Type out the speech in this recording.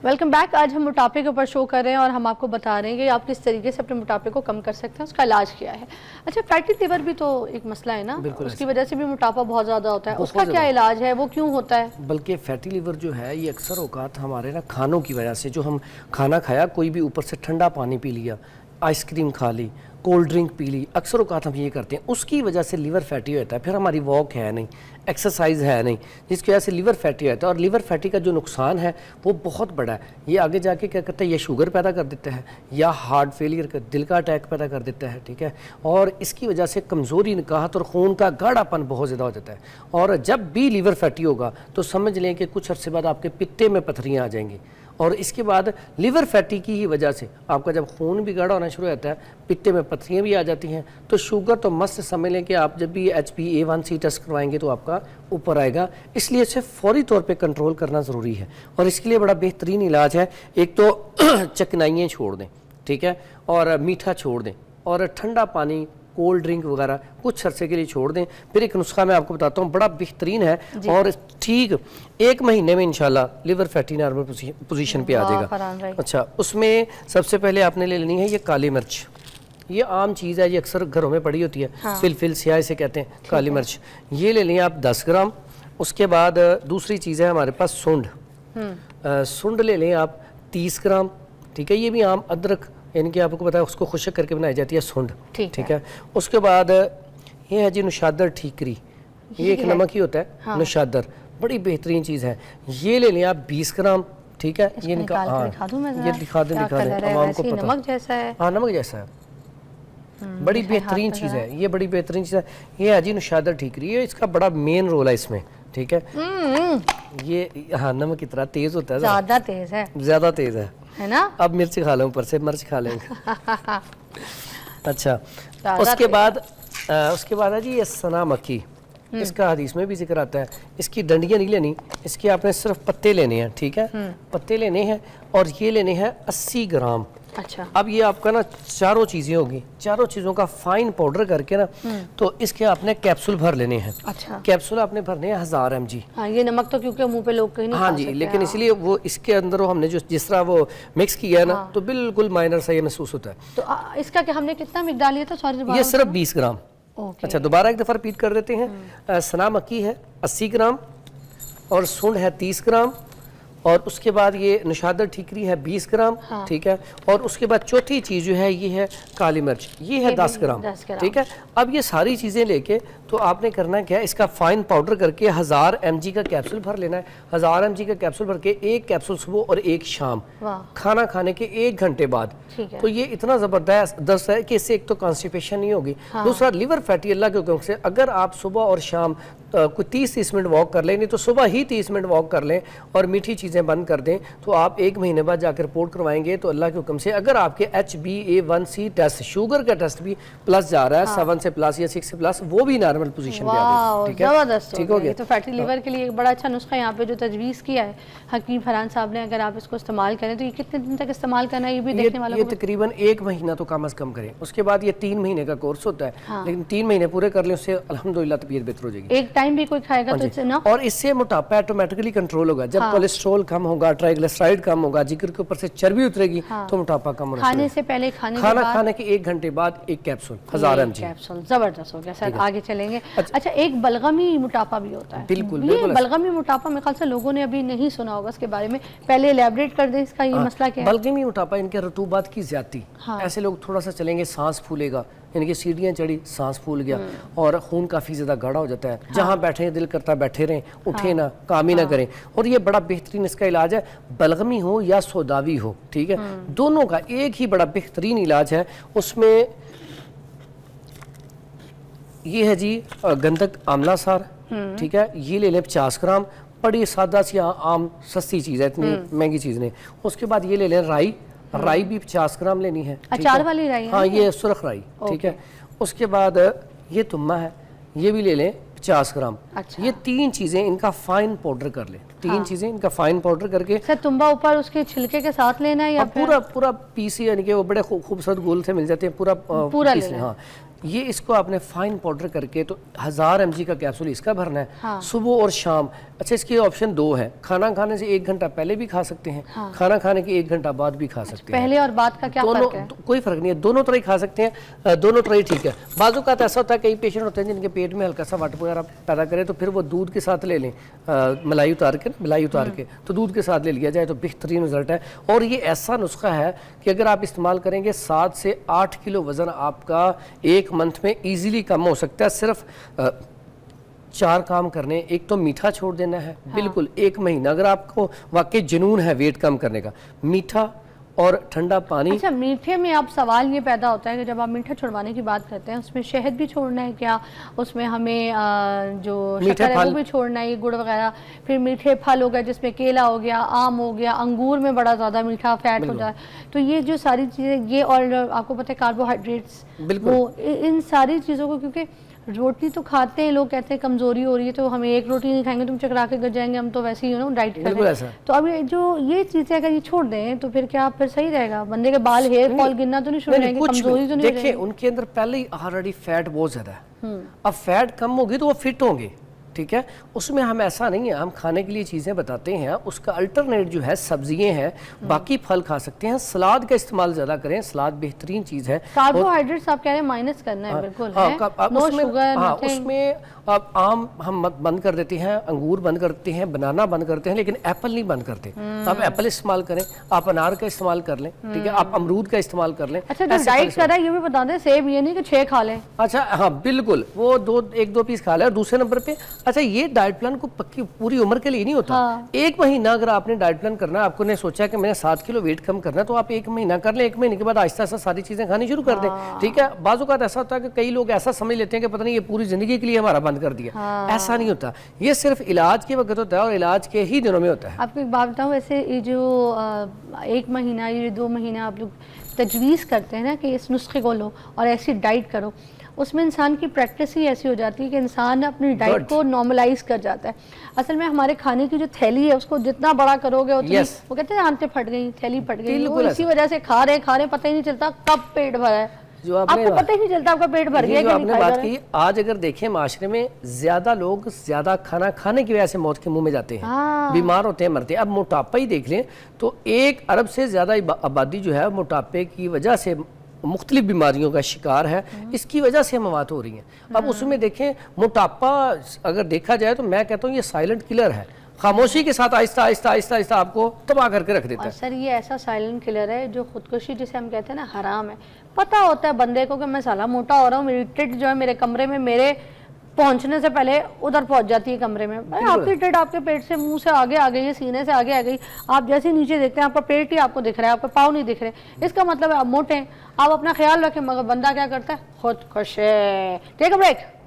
Welcome back. आज हम मोटापे के ऊपर शो कर रहे हैं और हम आपको बता रहे हैं कि आप किस तरीके से अपने मोटापे को कम कर सकते हैं, उसका इलाज क्या है। अच्छा, फैटी लिवर भी तो एक मसला है ना, उसकी वजह से भी मोटापा बहुत ज़्यादा होता है, उसका क्या इलाज है, वो क्यों होता है? बल्कि फैटी लिवर जो है ये अक्सर औकात हमारे ना खानों की वजह से, जो हम खाना खाया, कोई भी ऊपर से ठंडा पानी पी लिया, आइसक्रीम खा ली, कोल्ड ड्रिंक पी ली, अक्सर औकात हम ये करते हैं, उसकी वजह से लिवर फैटी होता है। फिर हमारी वॉक है नहीं, एक्सरसाइज है नहीं, जिसकी वजह से लिवर फैटी होता है। और लिवर फैटी का जो नुकसान है वो बहुत बड़ा है। ये आगे जाके क्या करता है, ये शुगर पैदा कर देता है या हार्ट फेलियर का, दिल का अटैक पैदा कर देता है, ठीक है। और इसकी वजह से कमज़ोरी, निकाहत और खून का गाढ़ापन बहुत ज़्यादा हो जाता है। और जब भी लिवर फैटी होगा तो समझ लें कि कुछ अर्से बाद आपके पित्ते में पथरियाँ आ जाएंगी। और इसके बाद लिवर फैटी की ही वजह से आपका जब खून भी गाढ़ा होना शुरू होता है, पित्ते में पथरियाँ भी आ जाती हैं। तो शुगर तो मस्त समझ लें कि आप जब भी HbA1c टेस्ट करवाएंगे तो आपका ऊपर आएगा। इसलिए इसे फौरी तौर पे कंट्रोल करना ज़रूरी है और इसके लिए बड़ा बेहतरीन इलाज है। एक तो चकनाइयाँ छोड़ दें, ठीक है, और मीठा छोड़ दें और ठंडा पानी, कोल्ड ड्रिंक वगैरह कुछ अरसे के लिए छोड़ दें। फिर एक नुस्खा मैं आपको बताता हूँ, बड़ा बेहतरीन है और ठीक 1 महीने में इंशाल्लाह लिवर फैटी नॉर्मल पोजीशन पे आ जाएगा। अच्छा, उसमें सबसे पहले आपने ले लेनी है ये काली मिर्च। ये आम चीज़ है, ये अक्सर घरों में पड़ी होती है, फिल स्याह इसे कहते हैं, काली मिर्च। ये ले लें आप 10 ग्राम। उसके बाद दूसरी चीज़ है हमारे पास सूंड। सूंड ले लें आप 30 ग्राम, ठीक है। ये भी आम अदरक, यानी कि आपको पता है उसको खुशक करके बनाई जाती है सूंड, ठीक है। उसके बाद ये है जी नुशादर ठीकरी, ये एक नमक ही होता है, नुशादर बड़ी बेहतरीन चीज़ है। ये ले लें आप 20 ग्राम, ठीक है। ये इनका ये दिखा दें आवाम को पता, नमक जैसा है। हाँ, नमक जैसा है, बड़ी बेहतरीन चीज़ है ये, बड़ी बेहतरीन चीज़ है। ये है जी नुशादर ठीकरी, ये इसका बड़ा मेन रोल है इसमें, ठीक है। ये हाँ, नमक कितना तेज़ होता है, ज़्यादा तेज़ है, ज़्यादा तेज़ है ना। अब मिर्च खा लें, ऊपर से मिर्च खा लेंगे। अच्छा, उसके बाद है जी ये सना मक्खी। इसका हदीस में भी जिक्र आता है। इसकी डंडियाँ नहीं लेनी, इसके आपने सिर्फ पत्ते लेने हैं, ठीक है। पत्ते लेने हैं और ये लेने हैं 80 ग्राम। अच्छा, अब ये आपका ना चारों चीज़ें होगी, चारों चीज़ों का फाइन पाउडर करके ना, तो इसके आपने कैप्सूल भर लेने हैं। अच्छा, कैप्सूल आपने भरने हैं 1000 mg। हाँ, ये नमक तो क्योंकि मुंह पे लोग कहीं नहीं हाँ जी, लेकिन इसलिए वो इसके अंदर हमने जो जिस तरह वो मिक्स किया है ना, तो बिल्कुल माइनर सा ये महसूस होता है। तो इसका क्या हमने कितना मिकदार लिया था? सॉरी, ये सिर्फ 20 ग्राम। अच्छा, दोबारा एक दफ़ा रिपीट कर देते हैं। सना मक्की है 80 ग्राम और सूंड है 30 ग्राम और उसके बाद ये निशादर ठीकरी है 20 ग्राम, ठीक है। और उसके बाद चौथी चीज़ जो है ये है काली मिर्च, ये है 10 ग्राम, ठीक है। अब ये सारी चीज़ें लेके तो आपने करना क्या है, इसका फाइन पाउडर करके 1000 mg का कैप्सूल भर लेना है। 1000 mg का कैप्सूल भर के एक कैप्सूल सुबह और एक शाम, खाना खाने के 1 घंटे बाद। तो ये इतना ज़बरदस्त है कि इससे एक तो कॉन्स्टिपेशन नहीं होगी, दूसरा लिवर फैटी अल्लाह के हुक्म से अगर आप सुबह और शाम कोई 30-30 मिनट वॉक कर लें, नहीं तो सुबह ही 30 मिनट वॉक कर लें और मीठी चीज़ें बंद कर दें, तो आप 1 महीने बाद जाकर रिपोर्ट करवाएंगे तो अल्लाह के हुक्म से अगर आपके HbA1c टेस्ट, शुगर का टेस्ट भी प्लस जा रहा है, 7 से प्लस या 6 से प्लस, वो भी नॉर्मल पोजीशन पे आ गया, ठीक है। जबरदस्त, ठीक हो गया। तो फैटी लिवर के लिए एक बड़ा अच्छा नुस्खा यहाँ पे जो तजवीज़ किया है हकीम फरहान साहब ने, अगर आप इसको इस्तेमाल करें तो ये कितने दिन तक इस्तेमाल करना है, ये भी देखने वालों को? तकरीबन 1 महीना तो कम अज़ कम करें। उसके बाद ये 3 महीने का कोर्स होता है, लेकिन 3 महीने पूरे कर लें, उससे अल्हम्दुलिल्लाह तबीयत बेहतर हो जाएगी। एक टाइम भी कोई खाएगा तो इससे ना, और इससे मोटापा ऑटोमेटिकली कंट्रोल होगा। जब कोलेस्ट्रॉल कम होगा, ट्राइग्लिसराइड कम होगा, जिगर के ऊपर से चर्बी उतरेगी, तो मोटापा कम होगा। खाने से पहले, खाना खाने के 1 घंटे बाद एक कैप्सूल 1000 mg कैप्सूल। जबरदस्त हो गया सर, आगे चलेंगे। अच्छा, एक बलगमी मोटापा भी होता है। बिल्कुल, बलगमी मोटापा मेरे ख्याल से लोगों ने अभी नहीं सुना होगा इसके बारे में, पहले इलैबोरेट कर दें इसका ये मसला क्या है? बलगमी मोटापा इनके रतूबात की ज्यादती, ऐसे लोग थोड़ा सा चलेंगे सांस फूलेगा, यानी कि सीढ़ियाँ चढ़ी सांस फूल गया और खून काफ़ी ज़्यादा गाढ़ा हो जाता है, जहाँ बैठे दिल करता है बैठे रहें, उठे ना, काम ही ना करें। और ये बड़ा बेहतरीन इसका इलाज है, बलगमी हो या सौदावी हो, ठीक है, दोनों का एक ही बड़ा बेहतरीन इलाज है। उसमें ये है जी गंधक आंवला सार, ठीक है, ये ले लें 50 ग्राम, बड़ी सादा सी आम सस्ती चीज़ है, इतनी महंगी चीज़ नहीं। उसके बाद ये ले लें राई भी 50 ग्राम लेनी है, अचार वाली राई, हाँ, ये सुरख राई, ठीक है। उसके बाद ये तुम्मा है, ये भी ले लें 50 ग्राम। अच्छा। ये 3 चीज़ें इनका फाइन पाउडर कर लें, 3 चीज़ें इनका फाइन पाउडर करके। सर, तुम्बा ऊपर उसके छिलके के साथ लेना है या पूरा पीस, यानी कि वो बड़े खूबसूरत गोल से मिल जाते हैं, पूरा लेना। हाँ, ये इसको आपने फाइन पाउडर करके तो 1000 mg का कैप्सूल इसका भरना है। सुबह और शाम अच्छा, इसकी ऑप्शन 2 है। खाना खाने से 1 घंटा पहले भी खा सकते हैं, खाना खाने के 1 घंटा बाद भी खा सकते हैं। पहले और बाद का क्या फर्क है? कोई फर्क नहीं है, दोनों तरह ही खा सकते हैं, दोनों तरह ही ठीक है। बाजू का ऐसा होता है, कई पेशेंट होते हैं जिनके पेट में हल्का सा वाटर वगैरह पैदा करे, तो फिर वो दूध के साथ ले लें, मलाई उतार के तो दूध के साथ ले लिया जाए तो बेहतरीन रिजल्ट है। और ये ऐसा नुस्खा है कि अगर आप इस्तेमाल करेंगे 7 से 8 किलो वज़न आपका 1 मंथ में ईजिली कम हो सकता है। सिर्फ 4 काम करने, एक तो मीठा छोड़ देना है, बिल्कुल 1 महीना। अगर आपको वाकई जुनून है वेट कम करने का, मीठा और ठंडा पानी। अच्छा, मीठे में अब सवाल ये पैदा होता है कि जब आप मीठा छुड़वाने की बात करते हैं, उसमें शहद भी छोड़ना है क्या? उसमें हमें जो शक्कर है वो भी छोड़ना है, ये गुड़ वगैरह? फिर मीठे फल हो गए जिसमें केला हो गया, आम हो गया, अंगूर में बड़ा ज़्यादा मीठा फैट हो जाए, तो ये जो सारी चीज़ें, ये और आपको पता है कार्बोहाइड्रेट्स, वो इन सारी चीज़ों को, क्योंकि रोटी तो खाते हैं लोग, कहते हैं कमजोरी हो रही है तो हमें 1 रोटी नहीं खाएंगे तुम चकरा के गिर जाएंगे, हम तो वैसे ही डाइट कर रहे हैं। तो अब ये चीजें अगर ये छोड़ दें तो फिर क्या फिर सही रहेगा? बंदे के बाल, हेयर फॉल गिरना तो नहीं शुरू होंगे, कमजोरी तो नहीं? देखिए, उनके अंदर पहले ही ऑलरेडी फैट बहुत ज्यादा है, अब फैट कम होगी तो वो फिट होंगे, ठीक है। उसमें हम ऐसा नहीं है, हम खाने के लिए चीज़ें बताते हैं, उसका अल्टरनेट जो है सब्जियां हैं, बाकी फल खा सकते हैं, सलाद का इस्तेमाल ज़्यादा करें, सलाद बेहतरीन चीज़ है। कार्बोहाइड्रेट्स आप कह रहे हैं माइनस करना है, बिल्कुल नो शुगर, उसमें आप आम हम बंद कर देते हैं, अंगूर बंद करते हैं, बनाना बंद करते हैं, लेकिन एप्पल नहीं बंद करते। आप एप्पल इस्तेमाल करें, आप अनार का इस्तेमाल कर लें, ठीक है, आप अमरूद का इस्तेमाल कर लें। अच्छा, जो डाइट कर रहा है ये भी बता दें, सेब ये नहीं कि 6 खा लें। अच्छा, हाँ बिल्कुल, वो 1-2 पीस खा लें। और दूसरे नंबर पे, अच्छा, ये डाइट प्लान को पक्की पूरी उम्र के लिए नहीं होता। 1 महीना अगर आपने डाइट प्लान करना है, आपको ने सोचा कि मैंने 7 किलो वेट कम करना है, तो आप 1 महीना कर लें, 1 महीने के बाद आहिस्ता आहिस्ता सारी चीजें खानी शुरू कर दें, ठीक है। बाजू का ऐसा होता है कि कई लोग ऐसा समझ लेते हैं कि पता नहीं ये पूरी जिंदगी के लिए हमारा बंद कर दिया, ऐसा नहीं होता। ये सिर्फ इलाज के वक्त होता है और इलाज के ही दिनों में होता है। आपको एक बात बताऊं, वैसे ये जो 1 महीना, ये 2 महीना आप लोग तजवीज़ करते हैं ना कि इस नुस्खे को लो और ऐसी डाइट करो, उसमें इंसान की प्रैक्टिस ही ऐसी हो जाती है कि इंसान अपनी डाइट को नॉर्मलाइज कर जाता है। असल में हमारे खाने की जो थैली है उसको जितना बड़ा करोगे उतनी वो कहते हैं आंतें फट गई, थैली फट गई, इसी वजह से खा रहे पता ही नहीं चलता कब पेट भरा है, जो आपको पता ही नहीं चलता आपका पेट भर गया। आपने बात की, आज अगर देखें माशरे में ज्यादा लोग ज्यादा खाना खाने की वजह से मौत के मुंह में जाते हैं, बीमार होते हैं, मरते हैं। अब मोटापा ही देख लें तो 1 अरब से ज्यादा आबादी जो है मोटापे की वजह से मुख्तलिफ बीमारियों का शिकार है, इसकी वजह से मौत हो रही हैं। अब उसमें देखें, मोटापा अगर देखा जाए तो मैं कहता हूँ ये साइलेंट किलर है, खामोशी के साथ आहिस्ता आहिस्ता आहिस्ता आहिस्ता आपको तबाह करके रख देता है। सर, ये ऐसा साइलेंट किलर है जो खुदकुशी जिसे हम कहते हैं ना, हराम है। पता होता है बंदे को कि मैं साला मोटा हो रहा हूँ, मेरी टिट जो है मेरे कमरे में मेरे पहुंचने से पहले उधर पहुंच जाती है कमरे में। आपकी टिट आपके पेट से, मुंह से आगे आ गई है, सीने से आगे आ गई, आप जैसे नीचे देखते हैं आपका पेट ही आपको दिख रहा है, आपके पाँव नहीं दिख रहे, इसका मतलब है आप मोटे हैं। आप अपना ख्याल रखें, मगर बंदा क्या करता है, खुदकुशी। Take a break.